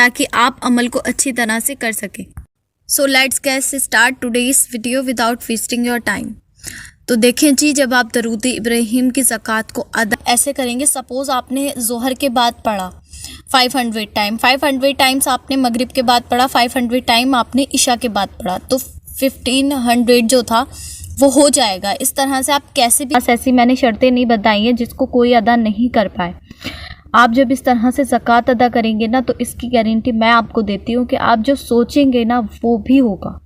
ताकि आप अमल को अच्छी तरह से कर सकें। So let's get start today's video without wasting your time. तो देखें जी, जब आप दरूद इब्राहिम की ज़कात को अदा ऐसे करेंगे, सपोज़ आपने ज़ोहर के बाद पढ़ा 500 टाइम, 500 टाइम्स आपने मगरिब के बाद पढ़ा, 500 टाइम आपने इशा के बाद पढ़ा, तो 1500 जो था वो हो जाएगा। इस तरह से आप कैसे भी, ऐसी मैंने शर्तें नहीं बताई हैं जिसको कोई अदा नहीं कर पाए। आप जब इस तरह से ज़कात अदा करेंगे ना, तो इसकी गारंटी मैं आपको देती हूँ कि आप जो सोचेंगे ना वो भी होगा।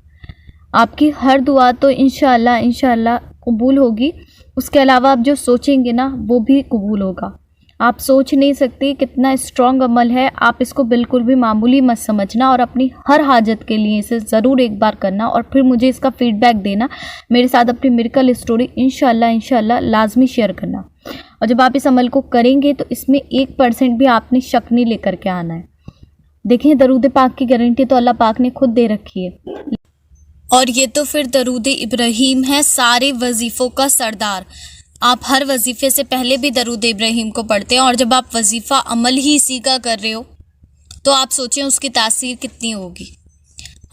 आपकी हर दुआ तो इंशाअल्लाह कबूल होगी। उसके अलावा आप जो सोचेंगे ना वो भी कबूल होगा। आप सोच नहीं सकते कितना स्ट्रॉन्ग अमल है। आप इसको बिल्कुल भी मामूली मत समझना और अपनी हर हाजत के लिए इसे ज़रूर एक बार करना और फिर मुझे इसका फ़ीडबैक देना। मेरे साथ अपनी मिरेकल स्टोरी इंशाअल्लाह लाजमी शेयर करना। और जब आप इस अमल को करेंगे तो इसमें 1% भी आपने शक नहीं लेकर के आना है। देखिए, दरूद पाक की गारंटी तो अल्लाह पाक ने खुद दे रखी है। और ये तो फिर दरूद इब्राहिम है, सारे वजीफ़ों का सरदार। आप हर वजीफ़े से पहले भी दरूद इब्राहिम को पढ़ते हैं और जब आप वजीफ़ा अमल ही इसी का कर रहे हो तो आप सोचें उसकी तासीर कितनी होगी।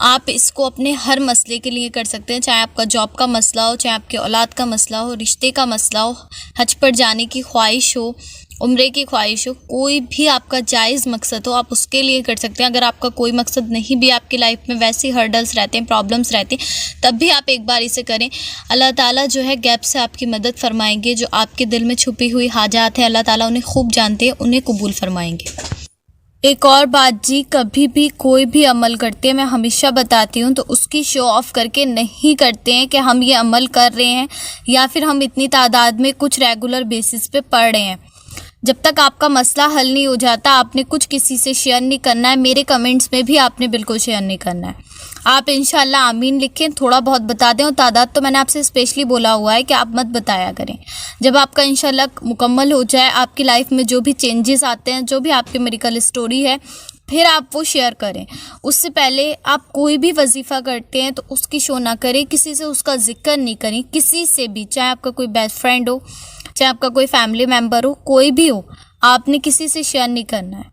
आप इसको अपने हर मसले के लिए कर सकते हैं, चाहे आपका जॉब का मसला हो, चाहे आपके औलाद का मसला हो, रिश्ते का मसला हो, हज पर जाने की ख्वाहिश हो, उम्रे की ख्वाहिश हो, कोई भी आपका जायज़ मकसद हो आप उसके लिए कर सकते हैं। अगर आपका कोई मकसद नहीं भी, आपकी लाइफ में वैसे हर्डल्स रहते हैं, प्रॉब्लम्स रहती हैं, तब भी आप एक बार इसे करें। अल्लाह ताला जो है गैप से आपकी मदद फरमाएंगे। जो आपके दिल में छुपी हुई हाजात हैं अल्लाह ताला उन्हें खूब जानते हैं, उन्हें कबूल फरमाएंगे। एक और बात जी, कभी भी कोई भी अमल करते हैं, मैं हमेशा बताती हूँ, तो उसकी शो ऑफ करके नहीं करते हैं कि हम ये अमल कर रहे हैं या फिर हम इतनी तादाद में कुछ रेगुलर बेसिस पे पढ़ रहे हैं। जब तक आपका मसला हल नहीं हो जाता आपने कुछ किसी से शेयर नहीं करना है। मेरे कमेंट्स में भी आपने बिल्कुल शेयर नहीं करना है। आप इंशाल्लाह आमीन लिखें, थोड़ा बहुत बता दें, और तादाद तो मैंने आपसे स्पेशली बोला हुआ है कि आप मत बताया करें। जब आपका इंशाल्लाह मुकम्मल हो जाए, आपकी लाइफ में जो भी चेंजेस आते हैं, जो भी आपकी मिरेकल स्टोरी है, फिर आप वो शेयर करें। उससे पहले आप कोई भी वजीफ़ा करते हैं तो उसकी शो ना करें, किसी से उसका जिक्र नहीं करें, किसी से भी, चाहे आपका कोई बेस्ट फ्रेंड हो, चाहे आपका कोई फैमिली मेम्बर हो, कोई भी हो, आपने किसी से शेयर नहीं करना है।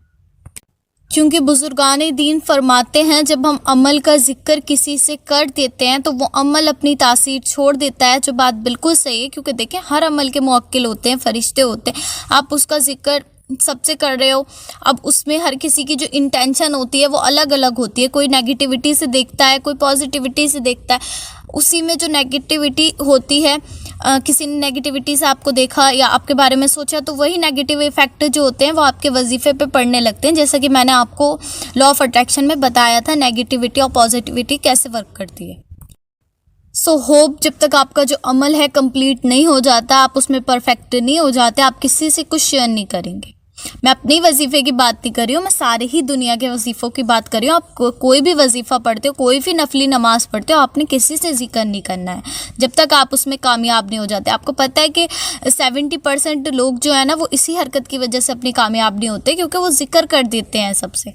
क्योंकि बुजुर्गान दीन फरमाते हैं जब हम अमल का जिक्र किसी से कर देते हैं तो वो अमल अपनी तासीर छोड़ देता है। जो बात बिल्कुल सही है, क्योंकि देखें हर अमल के मुवक्किल होते हैं, फरिश्ते होते हैं। आप उसका जिक्र सबसे कर रहे हो, अब उसमें हर किसी की जो इंटेंशन होती है वो अलग अलग होती है। कोई नेगेटिविटी से देखता है, कोई पॉजिटिविटी से देखता है। उसी में जो नेगेटिविटी होती है, किसी ने नेगेटिविटी से आपको देखा या आपके बारे में सोचा, तो वही नेगेटिव इफेक्ट जो होते हैं वो आपके वजीफ़े पे पड़ने लगते हैं। जैसा कि मैंने आपको लॉ ऑफ अट्रैक्शन में बताया था, नेगेटिविटी और पॉजिटिविटी कैसे वर्क करती है। सो होप जब तक आपका जो अमल है कंप्लीट नहीं हो जाता, आप उसमें परफेक्ट नहीं हो जाते, आप किसी से कुछ शेयर नहीं करेंगे। मैं अपनी वजीफ़े की बात नहीं कर रही हूँ, मैं सारे ही दुनिया के वजीफ़ों की बात कर रही हूँ। आप कोई भी वजीफ़ा पढ़ते हो, कोई भी नफली नमाज पढ़ते हो, आपने किसी से जिक्र नहीं करना है जब तक आप उसमें कामयाब नहीं हो जाते। आपको पता है कि 70% लोग जो है ना वो इसी हरकत की वजह से अपनी कामयाब नहीं होते, क्योंकि वो जिक्र कर देते हैं सबसे।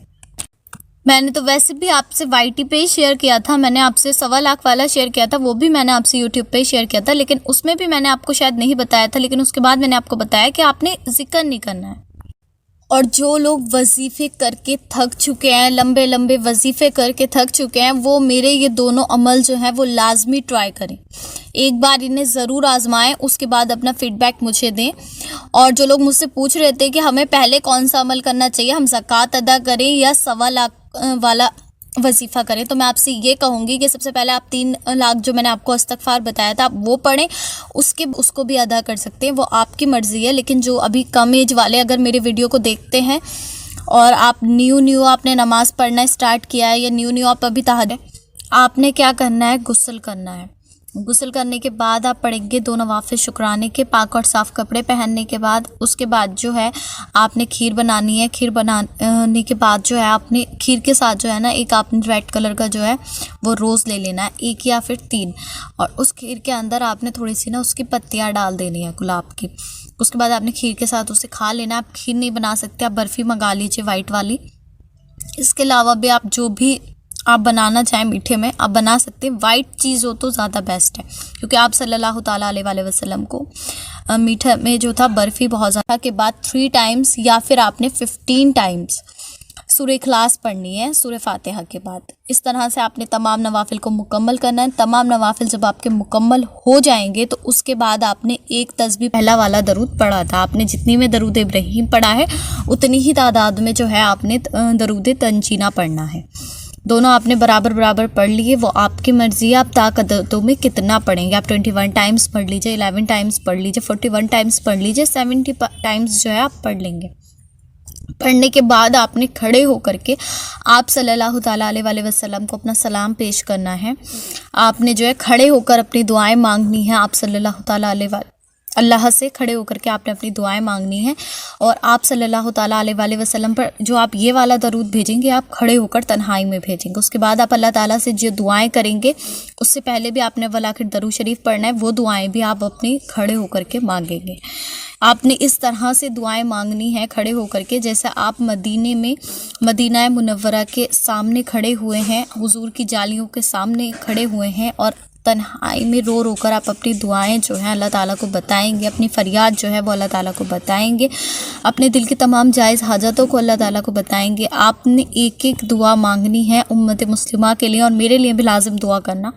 मैंने तो वैसे भी आपसे वाईटी पे ही शेयर किया था, मैंने आपसे 1.25 लाख वाला शेयर किया था, वो भी मैंने आपसे यूट्यूब पे शेयर किया था, लेकिन उसमें भी मैंने आपको शायद नहीं बताया था, लेकिन उसके बाद मैंने आपको बताया कि आपने जिक्र नहीं करना है। और जो लोग वजीफ़े करके थक चुके हैं, लंबे लंबे वजीफ़े करके थक चुके हैं, वो मेरे ये दोनों अमल जो हैं वो लाजमी ट्राई करें। एक बार इन्हें ज़रूर आजमाएं, उसके बाद अपना फ़ीडबैक मुझे दें। और जो लोग मुझसे पूछ रहे थे कि हमें पहले कौन सा अमल करना चाहिए, हम ज़कात अदा करें या 1.25 लाख वाला वजीफ़ा करें, तो मैं आपसे ये कहूँगी कि सबसे पहले आप 3 लाख जो मैंने आपको इस्तग़फ़ार बताया था आप वो पढ़ें, उसको भी अदा कर सकते हैं, वो आपकी मर्ज़ी है। लेकिन जो अभी कम एज वाले अगर मेरे वीडियो को देखते हैं और आप न्यू आपने नमाज़ पढ़ना स्टार्ट किया है या न्यू आप अभी तहज्जुद, आपने क्या करना है, गुस्ल करना है। गुस्ल करने के बाद आप पढ़ेंगे 2 नवाफ़िल शुक्राने के, पाक और साफ़ कपड़े पहनने के बाद। उसके बाद जो है आपने खीर बनानी है। खीर बनाने के बाद जो है आपने खीर के साथ जो है ना एक आपने रेड कलर का जो है वो रोज़ ले लेना है, 1 या फिर 3, और उस खीर के अंदर आपने थोड़ी सी ना उसकी पत्तियाँ डाल देनी है गुलाब की। उसके बाद आपने खीर के साथ उसे खा लेना। आप खीर नहीं बना सकते, आप बर्फ़ी मंगा लीजिए वाइट वाली। इसके अलावा भी आप जो भी आप बनाना चाहें मीठे में आप बना सकते हैं। वाइट चीज़ हो तो ज़्यादा बेस्ट है, क्योंकि आप सल्लल्लाहु ताला अलैहि वसल्लम को मीठा में जो था बर्फ़ी बहुत ज़्यादा के बाद 3 टाइम्स या फिर आपने 15 टाइम्स सूरह इखलास पढ़नी है सूरह फातिहा के बाद। इस तरह से आपने तमाम नवाफिल को मुकम्मल करना है। तमाम नवाफिल जब आपके मुकम्मल हो जाएंगे तो उसके बाद आपने एक तस्बीह पहला वाला दरूद पढ़ा था। आपने जितनी में दरूद इब्राहीम पढ़ा है उतनी ही तादाद में जो है आपने दरूद तंजीना पढ़ना है। दोनों आपने बराबर बराबर पढ़ लिए, वो आपकी मर्ज़ी है आप ताकतों में कितना पढ़ेंगे। आप 21 टाइम्स पढ़ लीजिए, 11 टाइम्स पढ़ लीजिए, 41 टाइम्स पढ़ लीजिए, 70 टाइम्स जो है आप पढ़ लेंगे। पढ़ने के बाद आपने खड़े होकर के आप सल्लल्लाहु ताला अलैहि वसल्लम को अपना सलाम पेश करना है। आपने जो है खड़े होकर अपनी दुआएं मांगनी है। आप सल्लल्लाहु ताला अलैहि अल्लाह से खड़े होकर के आपने अपनी दुआएं मांगनी है। और आप सल्लल्लाहु ताला अलैहि वसल्लम पर जो आप ये वाला दरूद भेजेंगे आप खड़े होकर तन्हाई में भेजेंगे। उसके बाद आप अल्लाह ताला से जो दुआएं करेंगे उससे पहले भी आपने अव्वल आखिर दरूद शरीफ पढ़ना है। वो दुआएं भी आप अपनी खड़े होकर के मांगेंगे। आपने इस तरह से दुआएं मांगनी है खड़े होकर के, जैसे आप मदीने में मदीना मुनव्वरा के सामने खड़े हुए हैं, हुजूर की जालियों के सामने खड़े हुए हैं और तन्हाई में रो रो कर आप अपनी दुआएं जो हैं अल्लाह ताला को बताएंगे। अपनी फरियाद जो है वो अल्लाह ताला को बताएंगे। अपने दिल की तमाम जायज़ हाजतों को अल्लाह ताला को बताएंगे। आपने एक एक दुआ मांगनी है उम्मत मुस्लिमा के लिए और मेरे लिए भी लाजिम दुआ करना।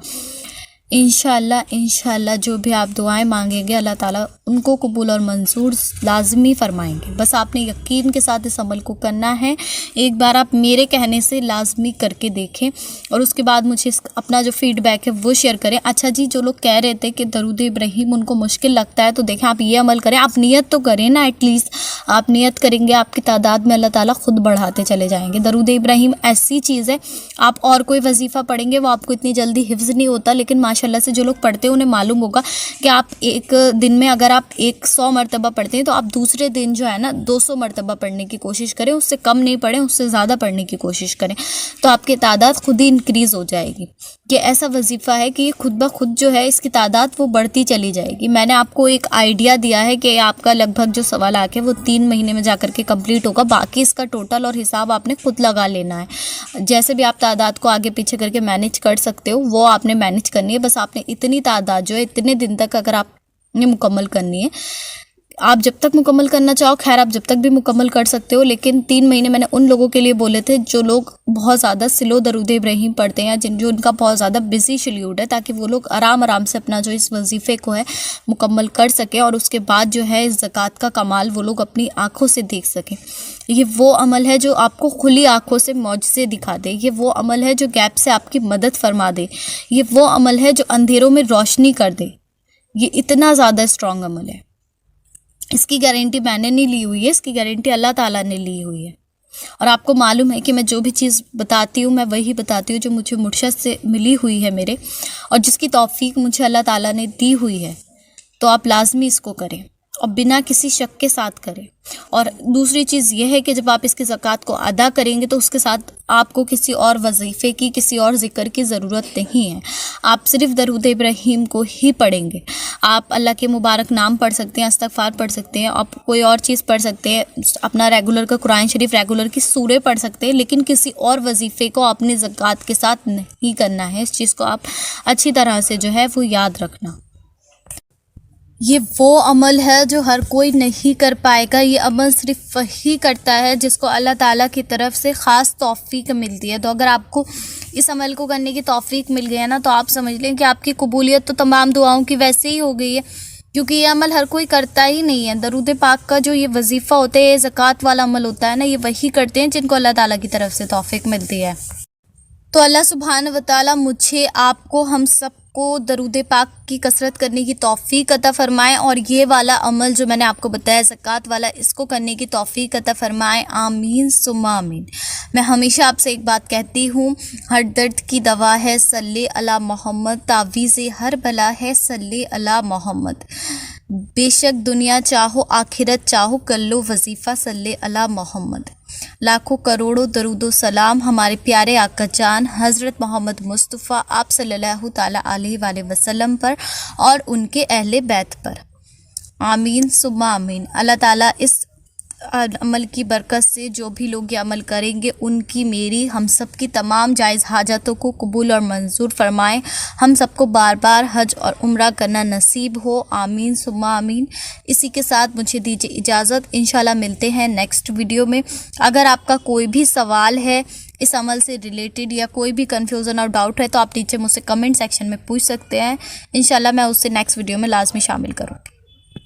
इंशाअल्लाह जो भी आप दुआएं मांगेंगे अल्लाह ताला उनको कबूल और मंजूर लाजमी फरमाएंगे। बस आपने यकीन के साथ इस अमल को करना है। एक बार आप मेरे कहने से लाजमी करके देखें और उसके बाद मुझे अपना जो फीडबैक है वो शेयर करें। अच्छा जी, जो लोग कह रहे थे कि दरूद इब्राहीम उनको मुश्किल लगता है, तो देखें आप ये अमल करें। आप नियत तो करें ना, एटलीस्ट आप नियत करेंगे आपकी तादाद में अल्लाह ताला खुद बढ़ाते चले जाएंगे। दरूद इब्राहीम ऐसी चीज़ है, आप और कोई वजीफ़ा पढ़ेंगे वो आपको इतनी जल्दी हिफ्ज़ नहीं होता, लेकिन माशाल्लाह से जो लोग पढ़ते हैं उन्हें मालूम होगा कि आप एक दिन में अगर आप 100 मरतबा पढ़ते हैं तो आप दूसरे दिन जो है ना 200 मरतबा पढ़ने की कोशिश करें। उससे कम नहीं पढ़ें, उससे ज़्यादा पढ़ने की कोशिश करें, तो आपकी तादाद खुद ही इंक्रीज़ हो जाएगी। ये ऐसा वजीफ़ा है कि ये खुद ब खुद जो है इसकी तादाद वो बढ़ती चली जाएगी। मैंने आपको एक आइडिया दिया है कि आपका लगभग जो 1.25 लाख है वो 3 महीने में जाकर के कंप्लीट होगा। बाकी इसका टोटल और हिसाब आपने खुद लगा लेना है। जैसे भी आप तादाद को आगे पीछे करके मैनेज कर सकते हो वो आपने मैनेज करनी है। बस आपने इतनी तादाद जो है इतने दिन तक अगर आपने मुकम्मल करनी है, आप जब तक मुकम्मल करना चाहो खैर आप जब तक भी मुकम्मल कर सकते हो, लेकिन 3 महीने मैंने उन लोगों के लिए बोले थे जो लोग बहुत ज़्यादा स्लो दरूद इब्राहीम पढ़ते हैं, जो उनका बहुत ज़्यादा बिजी शेड्यूल है, ताकि वो लोग आराम से अपना जो इस वजीफ़े को है मुकम्मल कर सकें और उसके बाद जो है इस ज़कात का कमाल वो लोग अपनी आँखों से देख सकें। ये वो अमल है जो आपको खुली आँखों से मौजज़े दिखा दे। ये वो अमल है जो गैप से आपकी मदद फरमा दे। ये वो अमल है जो अंधेरों में रोशनी कर दे। ये इतना ज़्यादा स्ट्रॉन्ग अमल है। इसकी गारंटी मैंने नहीं ली हुई है, इसकी गारंटी अल्लाह ताला ने ली हुई है। और आपको मालूम है कि मैं जो भी चीज़ बताती हूँ मैं वही बताती हूँ जो मुझे मुर्शद से मिली हुई है मेरे, और जिसकी तौफीक मुझे अल्लाह ताला ने दी हुई है। तो आप लाजमी इसको करें और बिना किसी शक के साथ करें। और दूसरी चीज़ यह है कि जब आप इसकी ज़कात को अदा करेंगे तो उसके साथ आपको किसी और वजीफ़े की, किसी और ज़िक्र की ज़रूरत नहीं है। आप सिर्फ दरूद इब्राहीम को ही पढ़ेंगे। आप अल्लाह के मुबारक नाम पढ़ सकते हैं, इस्तग़फ़ार पढ़ सकते हैं, आप कोई और चीज़ पढ़ सकते हैं, अपना रेगुलर का कुरान शरीफ, रेगुलर की सूरह पढ़ सकते हैं, लेकिन किसी और वजीफ़े को अपनी ज़कात के साथ नहीं करना है। इस चीज़ को आप अच्छी तरह से जो है वो याद रखना। ये वो अमल है जो हर कोई नहीं कर पाएगा। ये अमल सिर्फ वही करता है जिसको अल्लाह ताला की तरफ से ख़ास तौफीक मिलती है। तो अगर आपको इस अमल को करने की तौफीक मिल गई है ना, तो आप समझ लें कि आपकी कबूलियत तो तमाम दुआओं की वैसे ही हो गई है, क्योंकि ये अमल हर कोई करता ही नहीं है। दरूद पाक का जो ये वजीफ़ा होता है, ये ज़कात वाला अमल होता है ना, ये वही करते हैं जिनको अल्लाह ताला की तरफ से तौफीक मिलती है। तो अल्लाह सुब्हान व तआला मुझे, आपको, हम सब को दरूद पाक की कसरत करने की तौफीक अता फ़रमाएँ और ये वाला अमल जो मैंने आपको बताया ज़कात वाला, इसको करने की तौफीक अता फ़रमाएँ। आमीन सुम्मा आमीन। मैं हमेशा आपसे एक बात कहती हूँ, हर दर्द की दवा है सल्ले अला मोहम्मद, तावीज़े हर बला है सल्ले अला मोहम्मद। बेशक दुनिया चाहो आखिरत चाहो, कर लो वजीफ़ा सल्ले अला मोहम्मद। लाखों करोड़ों दरूदो सलाम हमारे प्यारे आका जान हज़रत मोहम्मद मुस्तफ़ा आप सल्लल्लाहु ताला अलैहि वसल्लम पर और उनके अहले बैत पर। आमीन सुम्मा आमीन। अल्लाह ताला इस अमल की बरकत से जो भी लोग ये अमल करेंगे उनकी, मेरी, हम सब की तमाम जायज़ हाजतों को कबूल और मंजूर फरमाएं। हम सबको बार बार हज और उम्रा करना नसीब हो, आमीन सुम्मा आमीन। इसी के साथ मुझे दीजिए इजाज़त, इंशाल्लाह मिलते हैं नेक्स्ट वीडियो में। अगर आपका कोई भी सवाल है इस अमल से रिलेटेड या कोई भी कन्फ्यूज़न और डाउट है तो आप नीचे मुझसे कमेंट सेक्शन में पूछ सकते हैं। इंशाल्लाह मैं उससे नेक्स्ट वीडियो में लाजमी शामिल करूँगी।